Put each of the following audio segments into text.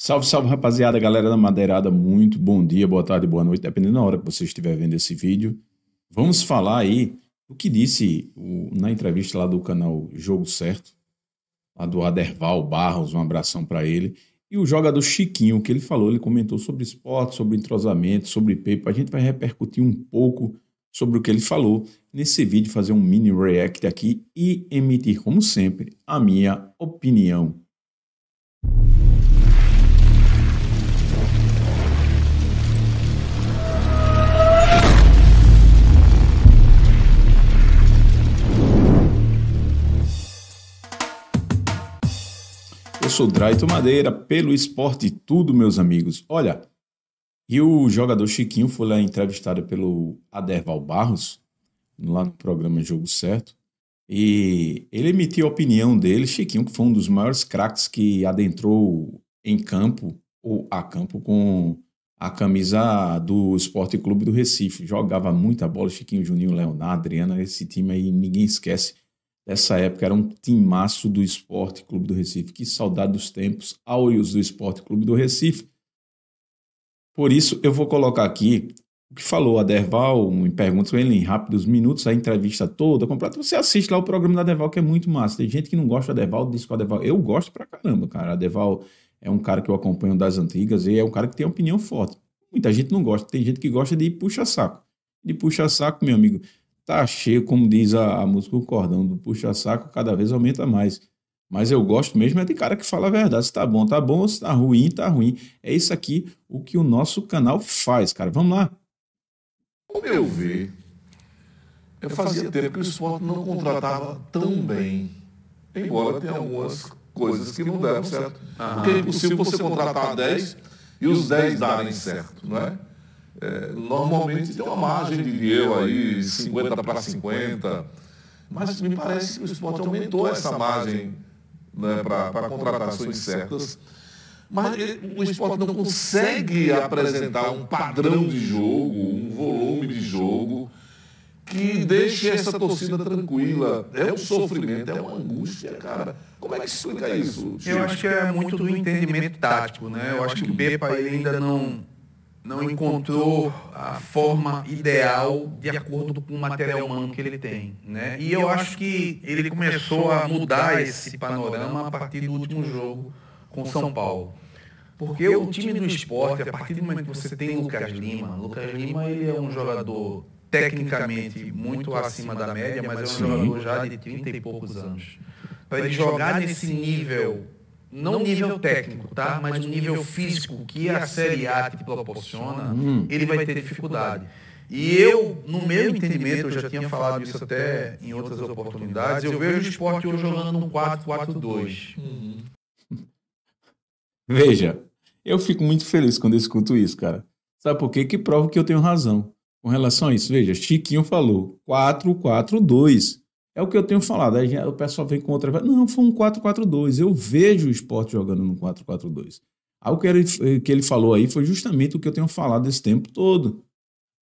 Salve, salve, rapaziada, galera da Madeirada, muito bom dia, boa tarde, boa noite, dependendo da hora que você estiver vendo esse vídeo. Vamos falar aí do que disse na entrevista lá do canal Jogo Certo, lá do Aderval Barros, um abração para ele, e o jogador Chiquinho, o que ele falou, ele comentou sobre esporte, sobre entrosamento, sobre Pepa. A gente vai repercutir um pouco sobre o que ele falou nesse vídeo, fazer um mini react aqui e emitir, como sempre, a minha opinião. Eu sou Draito Madeira, pelo esporte tudo, meus amigos. Olha, e o jogador Chiquinho foi lá entrevistado pelo Aderval Barros, lá no programa Jogo Certo, e ele emitiu a opinião dele, Chiquinho, que foi um dos maiores craques que adentrou em campo, ou a campo, com a camisa do Esporte Clube do Recife. Jogava muita bola, Chiquinho, Juninho, Leonardo, Adriana, esse time aí ninguém esquece. Essa época era um timaço do Esporte Clube do Recife. Que saudade dos tempos áureos do Esporte Clube do Recife. Por isso, eu vou colocar aqui o que falou a Aderval, em perguntas ele em rápidos minutos, a entrevista toda completa. Você assiste lá o programa da Aderval, que é muito massa. Tem gente que não gosta da Aderval, diz que o Aderval... Eu gosto pra caramba, cara. A Aderval é um cara que eu acompanho das antigas e é um cara que tem opinião forte. Muita gente não gosta. Tem gente que gosta de puxa-saco. De puxa-saco, meu amigo, tá cheio, como diz a música, o cordão do puxa-saco cada vez aumenta mais. Mas eu gosto mesmo é de cara que fala a verdade. Se tá bom, se tá ruim, tá ruim. É isso aqui o que o nosso canal faz, cara. Vamos lá. Ao meu ver, eu fazia tempo que o esporte não contratava tão bem, embora tenha algumas coisas que não deram certo. Porque é impossível você contratar 10 e os 10 darem certo, não é? Normalmente tem uma margem de erro aí, 50 para 50, mas me parece que o esporte aumentou essa margem, né, para contratações certas. Mas o esporte não consegue apresentar um padrão de jogo, um volume de jogo que deixe essa torcida tranquila. É um sofrimento, é uma angústia, cara. Como é que se explica isso, Chico? Eu acho que é muito do entendimento tático, né? Eu acho que o Pepa ele ainda não encontrou a forma ideal de acordo com o material humano que ele tem, né? E eu acho que ele começou a mudar esse panorama a partir do último jogo com São Paulo. Porque o time do esporte, a partir do momento que você tem Lucas Lima ele é um jogador tecnicamente muito acima da média, mas é um jogador já de 30 e poucos anos. Para ele jogar nesse nível, não nível técnico, tá? Mas um nível físico que a Série A te proporciona, ele vai ter dificuldade. E eu, no meu entendimento, eu já tinha falado isso até em outras oportunidades, eu vejo o esporte hoje jogando num 4-4-2. Veja, eu fico muito feliz quando eu escuto isso, cara. Sabe por quê? Que prova que eu tenho razão com relação a isso. Veja, Chiquinho falou 4-4-2. É o que eu tenho falado. Aí o pessoal vem com outra... Não, foi um 4-4-2. Eu vejo o esporte jogando no 4-4-2. Aí o que ele falou aí foi justamente o que eu tenho falado esse tempo todo.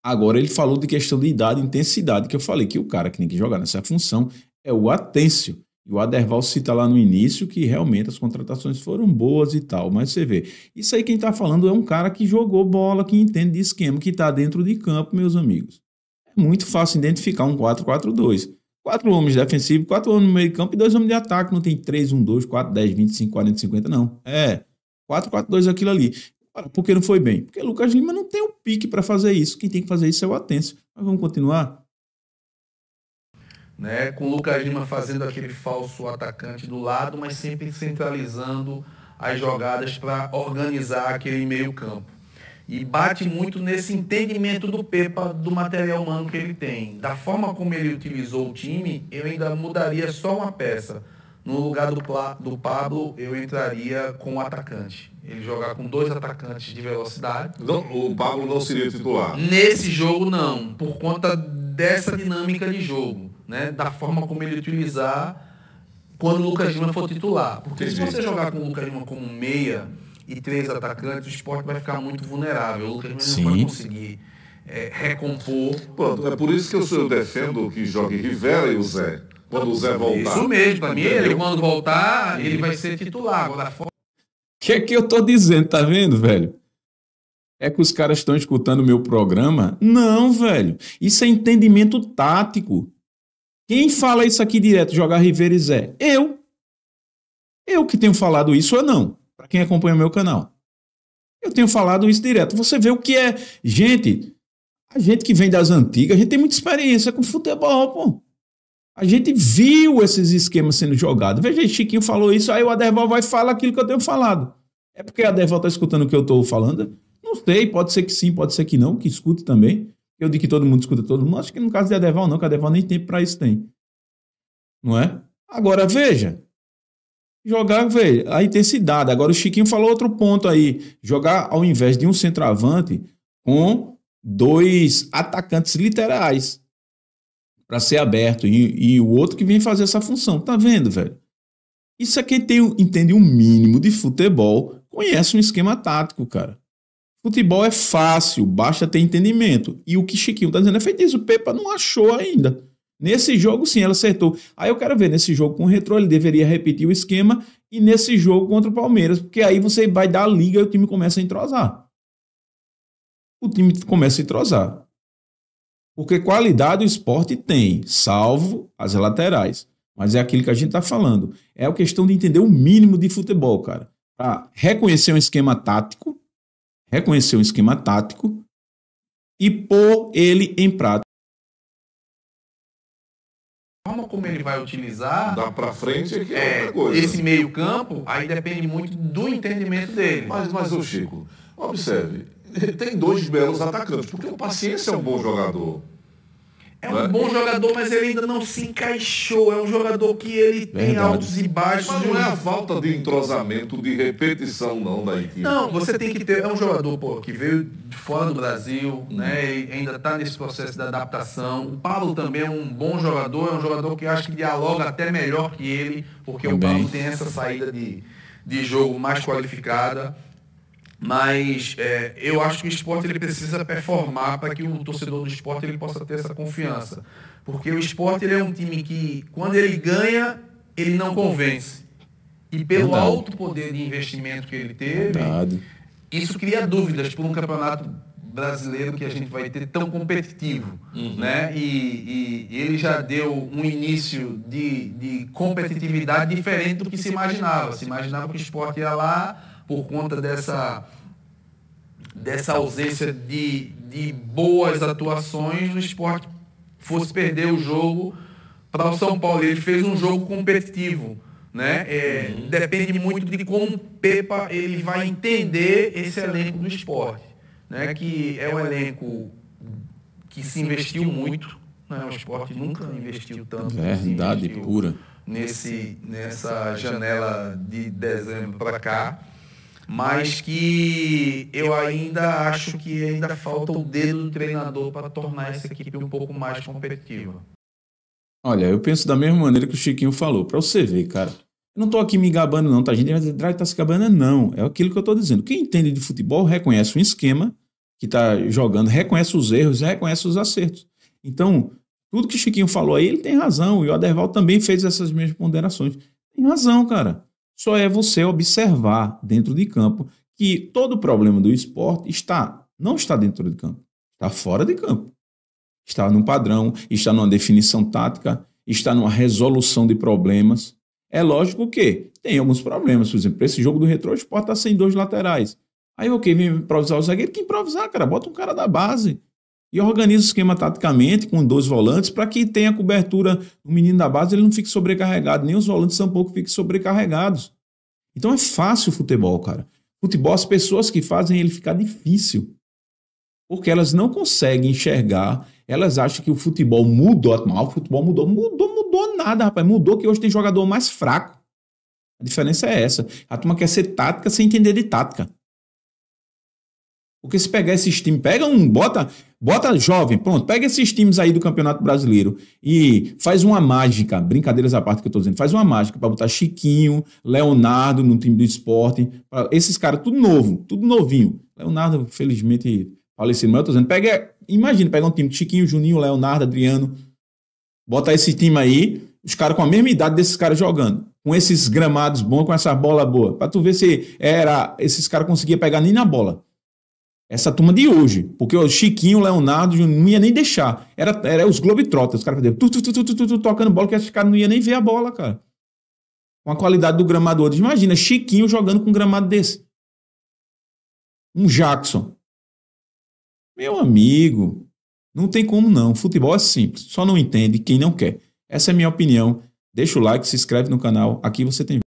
Agora ele falou de questão de idade e intensidade, que eu falei que o cara que tem que jogar nessa função é o Atêncio. E o Aderval cita lá no início que realmente as contratações foram boas e tal, mas você vê, isso aí quem tá falando é um cara que jogou bola, que entende de esquema, que tá dentro de campo, meus amigos. É muito fácil identificar um 4-4-2. 4 homens defensivos, 4 homens no meio de campo e 2 homens de ataque, não tem 3-1-2, 4-10, 25, 40, 50, não. É 4-4-2 aquilo ali. Por que não foi bem? Porque o Lucas Lima não tem o pique para fazer isso, quem tem que fazer isso é o Atêncio. Mas vamos continuar? Né, com o Lucas Lima fazendo aquele falso atacante do lado, mas sempre centralizando as jogadas para organizar aquele meio campo. E bate muito nesse entendimento do Pepa, do material humano que ele tem. Da forma como ele utilizou o time, eu ainda mudaria só uma peça. No lugar do Pablo, eu entraria com o atacante. Ele jogar com 2 atacantes de velocidade. Não, o Pablo não seria titular? Nesse jogo, não. Por conta dessa dinâmica de jogo. Né, da forma como ele utilizar quando o Lucas Lima for titular. Porque se você jogar com o Lucas Lima como meia e 3 atacantes, o esporte vai ficar muito vulnerável. O Lucas Lima não vai conseguir recompor. Pronto, é por isso que eu defendo que jogue Rivera e o Zé. Quando o Zé voltar. Isso mesmo, para mim, ele quando voltar, ele vai ser titular. Agora, que é que eu tô dizendo, tá vendo, velho? É que os caras estão escutando o meu programa? Não, velho. Isso é entendimento tático. Quem fala isso aqui direto, jogar Rivera e Zé? Eu. Eu que tenho falado isso ou não? Para quem acompanha o meu canal. Eu tenho falado isso direto. Você vê o que é... Gente, a gente que vem das antigas, a gente tem muita experiência com futebol, pô. A gente viu esses esquemas sendo jogados. Veja aí, Chiquinho falou isso, aí o Aderval vai falar aquilo que eu tenho falado. É porque o Aderval está escutando o que eu estou falando? Não sei, pode ser que sim, pode ser que não, que escute também. Eu digo que todo mundo escuta todo mundo. Acho que no caso de Aderval não, que Aderval nem tempo para isso tem. Não é? Agora, veja. Jogar, velho, a intensidade. Agora o Chiquinho falou outro ponto aí. Jogar ao invés de um centroavante com 2 atacantes literais para ser aberto e o outro que vem fazer essa função. Tá vendo, velho? Isso é quem entende um mínimo de futebol, conhece um esquema tático, cara. Futebol é fácil, basta ter entendimento. E o que Chiquinho tá dizendo é feito isso. O Pepa não achou ainda. Nesse jogo, sim, ela acertou. Aí eu quero ver, nesse jogo com o Retrô, ele deveria repetir o esquema e nesse jogo contra o Palmeiras, porque aí você vai dar a liga e o time começa a entrosar. O time começa a entrosar. Porque qualidade o Sport tem, salvo as laterais. Mas é aquilo que a gente tá falando. É a questão de entender o mínimo de futebol, cara. Para reconhecer um esquema tático, e pôr ele em prática. A forma como ele vai utilizar Dá pra frente é que é outra coisa. esse meio campo, aí depende muito do entendimento dele. Mas ô Chico, observe, tem 2 belos atacantes, porque o Paciência é um bom jogador. É um bom jogador, mas ele ainda não se encaixou. É um jogador que ele tem altos e baixos. Mas não é a falta de entrosamento, de repetição, não, da equipe. Não, você tem que ter... É um jogador, pô, que veio de fora do Brasil, né? E ainda está nesse processo de adaptação. O Pablo também é um bom jogador. É um jogador que eu acho que dialoga até melhor que ele, porque o Pablo tem essa saída de jogo mais qualificada. Mas eu acho que o Sport ele precisa performar para que o torcedor do Sport ele possa ter essa confiança. Porque o Sport ele é um time que, quando ele ganha, ele não convence. E pelo alto poder de investimento que ele teve, isso cria dúvidas por um campeonato brasileiro que a gente vai ter tão competitivo. Né? E ele já deu um início de competitividade diferente do que se imaginava. Se imaginava que o Sport ia lá por conta dessa ausência de boas atuações, o Sport fosse perder o jogo para o São Paulo. Ele fez um jogo competitivo, né? Depende muito de como o Pepa ele vai entender esse elenco do Sport, né? Que é um elenco que se investiu muito, né? O Sport nunca investiu tanto. Verdade pura. Nessa janela de dezembro para cá. Mas que eu ainda acho que ainda falta o dedo do treinador para tornar essa equipe um pouco mais competitiva. Olha, eu penso da mesma maneira que o Chiquinho falou. Para você ver, cara. Eu não tô aqui me gabando não, tá? A gente vai dizer, tá se gabando, não. É aquilo que eu tô dizendo. Quem entende de futebol reconhece um esquema que tá jogando, reconhece os erros, reconhece os acertos. Então, tudo que o Chiquinho falou aí, ele tem razão. E o Aderval também fez essas mesmas ponderações. Tem razão, cara. Só é você observar dentro de campo que todo o problema do esporte não está dentro de campo, está fora de campo. Está num padrão, está numa definição tática, está numa resolução de problemas. É lógico que tem alguns problemas. Por exemplo, esse jogo do Retrô, o Sport está sem 2 laterais. Aí vem improvisar o zagueiro, que improvisar, cara, bota um cara da base e organiza o esquema taticamente com 2 volantes para que tenha cobertura. O menino da base ele não fique sobrecarregado, nem os volantes tampouco fiquem sobrecarregados. Então é fácil o futebol, cara. Futebol, as pessoas que fazem ele ficar difícil, porque elas não conseguem enxergar, elas acham que o futebol mudou. O futebol mudou nada, rapaz. Mudou que hoje tem jogador mais fraco. A diferença é essa. A turma quer ser tática sem entender de tática. Porque se pegar esses times, bota jovem, pronto, pega esses times aí do Campeonato Brasileiro e faz uma mágica, brincadeiras à parte que eu tô dizendo, faz uma mágica para botar Chiquinho, Leonardo no time do Sport, esses caras tudo novo, tudo novinho. Leonardo, felizmente, falecido, mas eu tô dizendo, imagina, pega um time de Chiquinho, Juninho, Leonardo, Adriano, bota esse time aí, os caras com a mesma idade desses caras jogando, com esses gramados bons, com essa bola boa, para tu ver se esses caras conseguiam pegar nem na bola. Essa turma de hoje, porque o Chiquinho, o Leonardo não ia nem deixar. Era os Globetrotters, os caras faziam tocando bola, que esses caras não iam nem ver a bola, cara. Com a qualidade do gramado hoje. Imagina, Chiquinho jogando com um gramado desse. Um Jackson. Meu amigo, não tem como não. Futebol é simples, só não entende quem não quer. Essa é a minha opinião. Deixa o like, se inscreve no canal. Aqui você tem